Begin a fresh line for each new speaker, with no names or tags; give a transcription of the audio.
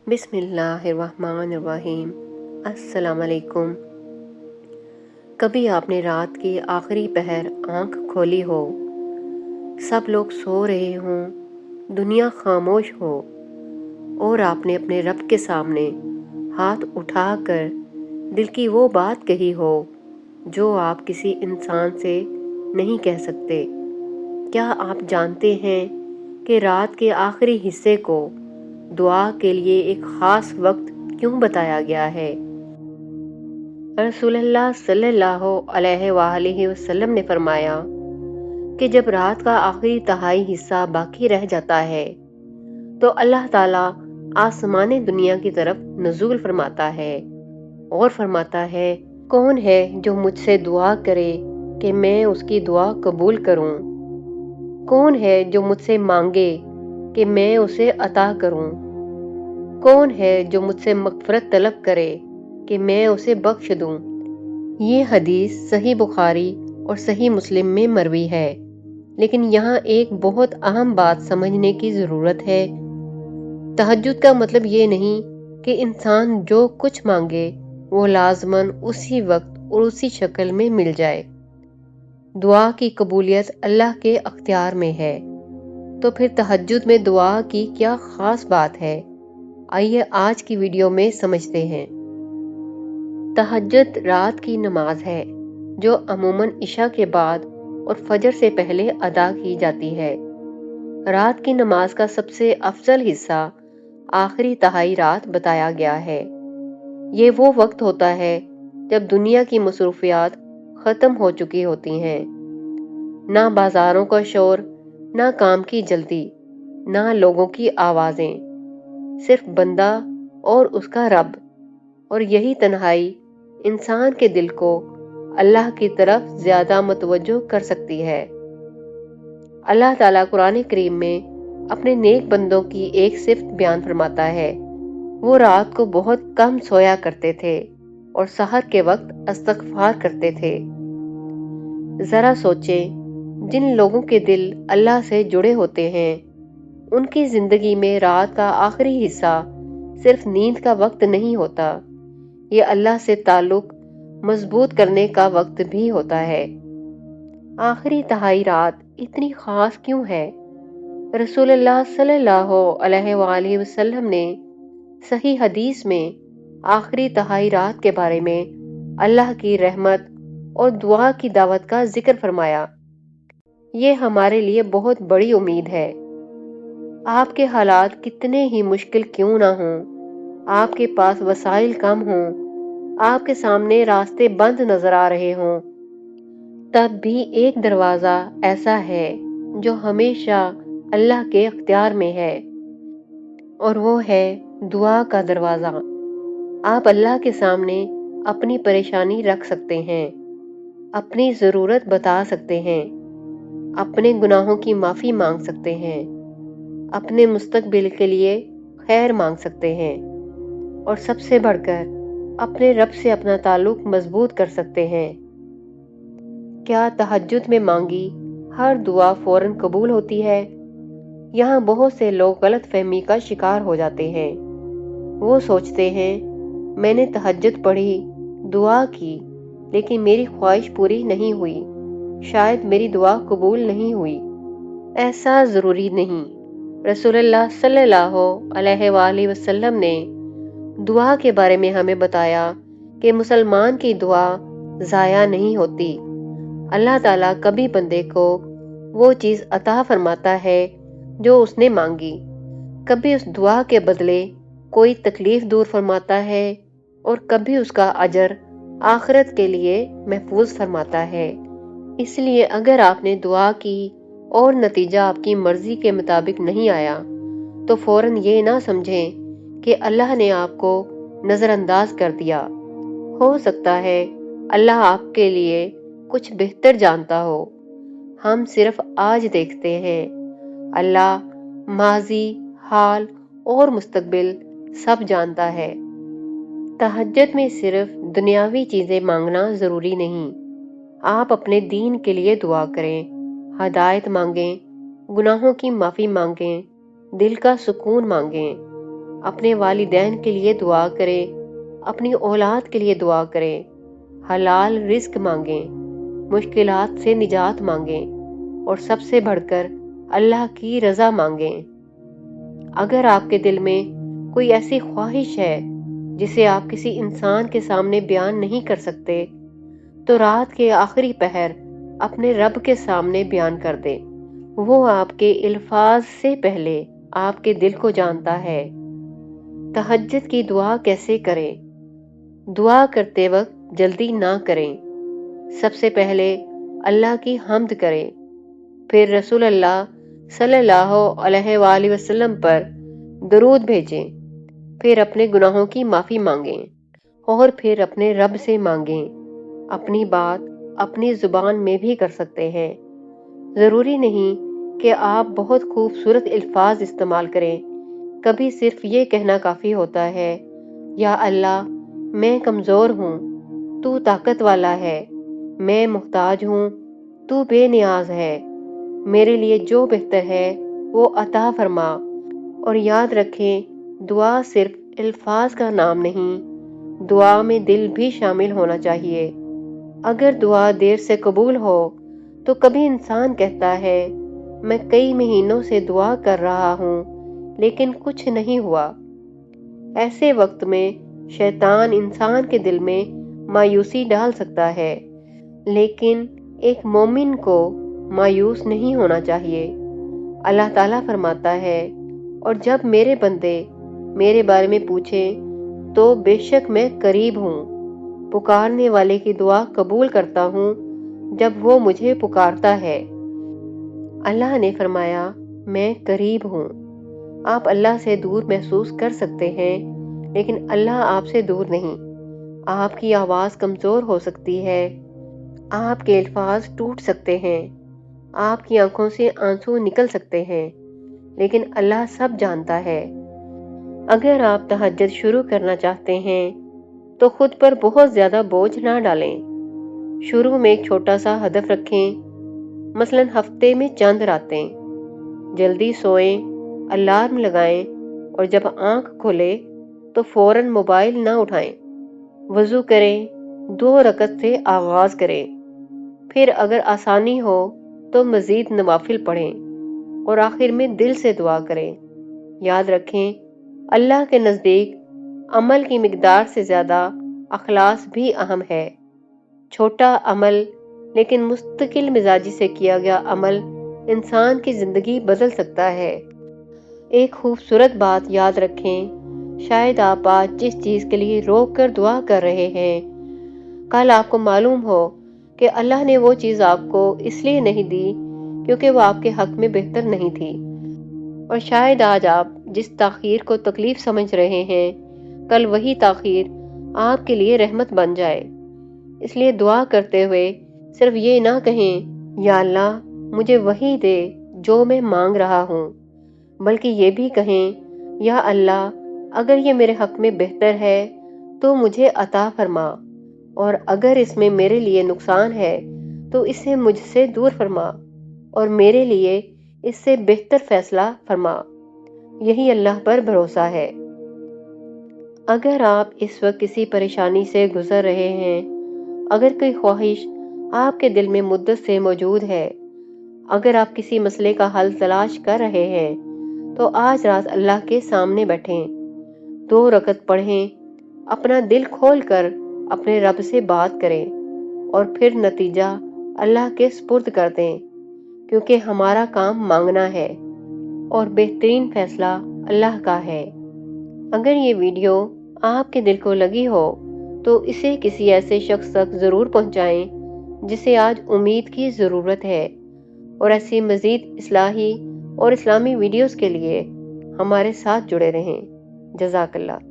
بسم اللہ الرحمن الرحیم۔ السلام علیکم۔ کبھی آپ نے رات کی آخری پہر آنکھ کھولی ہو، سب لوگ سو رہے ہوں، دنیا خاموش ہو، اور آپ نے اپنے رب کے سامنے ہاتھ اٹھا کر دل کی وہ بات کہی ہو جو آپ کسی انسان سے نہیں کہہ سکتے۔ کیا آپ جانتے ہیں کہ رات کے آخری حصے کو دعا کے لیے ایک خاص وقت کیوں بتایا گیا ہے؟ رسول اللہ صلی اللہ علیہ وآلہ وسلم نے فرمایا کہ جب رات کا آخری تہائی حصہ باقی رہ جاتا ہے تو اللہ تعالیٰ آسمان دنیا کی طرف نزول فرماتا ہے اور فرماتا ہے، کون ہے جو مجھ سے دعا کرے کہ میں اس کی دعا قبول کروں؟ کون ہے جو مجھ سے مانگے کہ میں اسے عطا کروں؟ کون ہے جو مجھ سے مغفرت طلب کرے کہ میں اسے بخش دوں؟ یہ حدیث صحیح بخاری اور صحیح مسلم میں مروی ہے، لیکن یہاں ایک بہت اہم بات سمجھنے کی ضرورت ہے۔ تہجد کا مطلب یہ نہیں کہ انسان جو کچھ مانگے وہ لازماً اسی وقت اور اسی شکل میں مل جائے۔ دعا کی قبولیت اللہ کے اختیار میں ہے، تو پھر تہجد میں دعا کی کیا خاص بات ہے؟ آئیے آج کی ویڈیو میں سمجھتے ہیں۔ تہجد رات کی نماز ہے جو عموماً عشاء کے بعد اور فجر سے پہلے ادا کی جاتی ہے۔ رات کی نماز کا سب سے افضل حصہ آخری تہائی رات بتایا گیا ہے۔ یہ وہ وقت ہوتا ہے جب دنیا کی مصروفیات ختم ہو چکی ہوتی ہیں، نہ بازاروں کا شور، نہ کام کی جلدی، نہ لوگوں کی آوازیں، صرف بندہ اور اس کا رب۔ اور یہی تنہائی انسان کے دل کو اللہ کی طرف زیادہ متوجہ کر سکتی ہے۔ اللہ تعالیٰ قرآن کریم میں اپنے نیک بندوں کی ایک صفت بیان فرماتا ہے، وہ رات کو بہت کم سویا کرتے تھے اور سحر کے وقت استغفار کرتے تھے۔ ذرا سوچیں، جن لوگوں کے دل اللہ سے جڑے ہوتے ہیں ان کی زندگی میں رات کا آخری حصہ صرف نیند کا وقت نہیں ہوتا، یہ اللہ سے تعلق مضبوط کرنے کا وقت بھی ہوتا ہے۔ آخری تہائی رات اتنی خاص کیوں ہے؟ رسول اللہ صلی اللہ علیہ وآلہ وسلم نے صحیح حدیث میں آخری تہائی رات کے بارے میں اللہ کی رحمت اور دعا کی دعوت کا ذکر فرمایا۔ یہ ہمارے لیے بہت بڑی امید ہے۔ آپ کے حالات کتنے ہی مشکل کیوں نہ ہوں، آپ کے پاس وسائل کم ہوں، آپ کے سامنے راستے بند نظر آ رہے ہوں، تب بھی ایک دروازہ ایسا ہے جو ہمیشہ اللہ کے اختیار میں ہے، اور وہ ہے دعا کا دروازہ۔ آپ اللہ کے سامنے اپنی پریشانی رکھ سکتے ہیں، اپنی ضرورت بتا سکتے ہیں، اپنے گناہوں کی معافی مانگ سکتے ہیں، اپنے مستقبل کے لیے خیر مانگ سکتے ہیں، اور سب سے بڑھ کر اپنے رب سے اپنا تعلق مضبوط کر سکتے ہیں۔ کیا تہجد میں مانگی ہر دعا فوراً قبول ہوتی ہے؟ یہاں بہت سے لوگ غلط فہمی کا شکار ہو جاتے ہیں۔ وہ سوچتے ہیں، میں نے تہجد پڑھی، دعا کی، لیکن میری خواہش پوری نہیں ہوئی، شاید میری دعا قبول نہیں ہوئی۔ ایسا ضروری نہیں۔ رسول اللہ صلی اللہ علیہ وآلہ وسلم نے دعا کے بارے میں ہمیں بتایا کہ مسلمان کی دعا ضائع نہیں ہوتی۔ اللہ تعالیٰ کبھی بندے کو وہ چیز عطا فرماتا ہے جو اس نے مانگی، کبھی اس دعا کے بدلے کوئی تکلیف دور فرماتا ہے، اور کبھی اس کا اجر آخرت کے لیے محفوظ فرماتا ہے۔ اس لیے اگر آپ نے دعا کی اور نتیجہ آپ کی مرضی کے مطابق نہیں آیا تو فوراً یہ نہ سمجھیں کہ اللہ نے آپ کو نظر انداز کر دیا۔ ہو سکتا ہے اللہ آپ کے لیے کچھ بہتر جانتا ہو، ہم صرف آج دیکھتے ہیں۔ اللہ ماضی، حال اور مستقبل سب جانتا ہے۔ تہجد میں صرف دنیاوی چیزیں مانگنا ضروری نہیں، آپ اپنے دین کے لیے دعا کریں، ہدایت مانگیں، گناہوں کی معافی مانگیں، دل کا سکون مانگیں، اپنے والدین کے لیے دعا کریں، اپنی اولاد کے لیے دعا کریں، حلال رزق مانگیں، مشکلات سے نجات مانگیں اور سب سے بڑھ کر اللہ کی رضا مانگیں۔ اگر آپ کے دل میں کوئی ایسی خواہش ہے جسے آپ کسی انسان کے سامنے بیان نہیں کر سکتے، تو رات کے آخری پہر اپنے رب کے سامنے بیان کر دیں۔ وہ آپ کے الفاظ سے پہلے آپ کے دل کو جانتا ہے۔ تہجد کی دعا کیسے کریں؟ دعا کرتے وقت جلدی نہ کریں۔ سب سے پہلے اللہ کی حمد کریں، پھر رسول اللہ صلی اللہ علیہ وآلہ وسلم پر درود بھیجیں، پھر اپنے گناہوں کی معافی مانگیں اور پھر اپنے رب سے مانگیں۔ اپنی بات اپنی زبان میں بھی کر سکتے ہیں۔ ضروری نہیں کہ آپ بہت خوبصورت الفاظ استعمال کریں، کبھی صرف یہ کہنا کافی ہوتا ہے، یا اللہ میں کمزور ہوں، تو طاقت والا ہے، میں محتاج ہوں، تو بے نیاز ہے، میرے لیے جو بہتر ہے وہ عطا فرما۔ اور یاد رکھیں، دعا صرف الفاظ کا نام نہیں، دعا میں دل بھی شامل ہونا چاہیے۔ اگر دعا دیر سے قبول ہو تو کبھی انسان کہتا ہے میں کئی مہینوں سے دعا کر رہا ہوں لیکن کچھ نہیں ہوا۔ ایسے وقت میں شیطان انسان کے دل میں مایوسی ڈال سکتا ہے، لیکن ایک مومن کو مایوس نہیں ہونا چاہیے۔ اللہ تعالیٰ فرماتا ہے، اور جب میرے بندے میرے بارے میں پوچھیں تو بے شک میں قریب ہوں، پکارنے والے کی دعا قبول کرتا ہوں جب وہ مجھے پکارتا ہے۔ اللہ نے فرمایا میں قریب ہوں۔ آپ اللہ سے دور محسوس کر سکتے ہیں، لیکن اللہ آپ سے دور نہیں۔ آپ کی آواز کمزور ہو سکتی ہے، آپ کے الفاظ ٹوٹ سکتے ہیں، آپ کی آنکھوں سے آنسو نکل سکتے ہیں، لیکن اللہ سب جانتا ہے۔ اگر آپ تہجد شروع کرنا چاہتے ہیں تو خود پر بہت زیادہ بوجھ نہ ڈالیں۔ شروع میں ایک چھوٹا سا ہدف رکھیں، مثلا ہفتے میں چند راتیں۔ جلدی سوئیں، الارم لگائیں اور جب آنکھ کھلے تو فوراً موبائل نہ اٹھائیں۔ وضو کریں، 2 رکعت سے آغاز کریں، پھر اگر آسانی ہو تو مزید نوافل پڑھیں اور آخر میں دل سے دعا کریں۔ یاد رکھیں، اللہ کے نزدیک عمل کی مقدار سے زیادہ اخلاص بھی اہم ہے۔ چھوٹا عمل لیکن مستقل مزاجی سے کیا گیا عمل انسان کی زندگی بدل سکتا ہے۔ ایک خوبصورت بات یاد رکھیں، شاید آپ آج جس چیز کے لیے روک کر دعا کر رہے ہیں، کل آپ کو معلوم ہو کہ اللہ نے وہ چیز آپ کو اس لیے نہیں دی کیونکہ وہ آپ کے حق میں بہتر نہیں تھی۔ اور شاید آج آپ جس تاخیر کو تکلیف سمجھ رہے ہیں، کل وہی تاخیر آپ کے لیے رحمت بن جائے۔ اس لیے دعا کرتے ہوئے صرف یہ نہ کہیں یا اللہ مجھے وہی دے جو میں مانگ رہا ہوں، بلکہ یہ بھی کہیں یا اللہ اگر یہ میرے حق میں بہتر ہے تو مجھے عطا فرما، اور اگر اس میں میرے لیے نقصان ہے تو اسے مجھ سے دور فرما اور میرے لیے اس سے بہتر فیصلہ فرما۔ یہی اللہ پر بھروسہ ہے۔ اگر آپ اس وقت کسی پریشانی سے گزر رہے ہیں، اگر کوئی خواہش آپ کے دل میں مدت سے موجود ہے، اگر آپ کسی مسئلے کا حل تلاش کر رہے ہیں، تو آج رات اللہ کے سامنے بیٹھیں، 2 رکعت پڑھیں، اپنا دل کھول کر اپنے رب سے بات کریں اور پھر نتیجہ اللہ کے سپرد کر دیں، کیونکہ ہمارا کام مانگنا ہے اور بہترین فیصلہ اللہ کا ہے۔ اگر یہ ویڈیو آپ کے دل کو لگی ہو تو اسے کسی ایسے شخص تک ضرور پہنچائیں جسے آج امید کی ضرورت ہے، اور ایسی مزید اصلاحی اور اسلامی ویڈیوز کے لیے ہمارے ساتھ جڑے رہیں۔ جزاک اللہ۔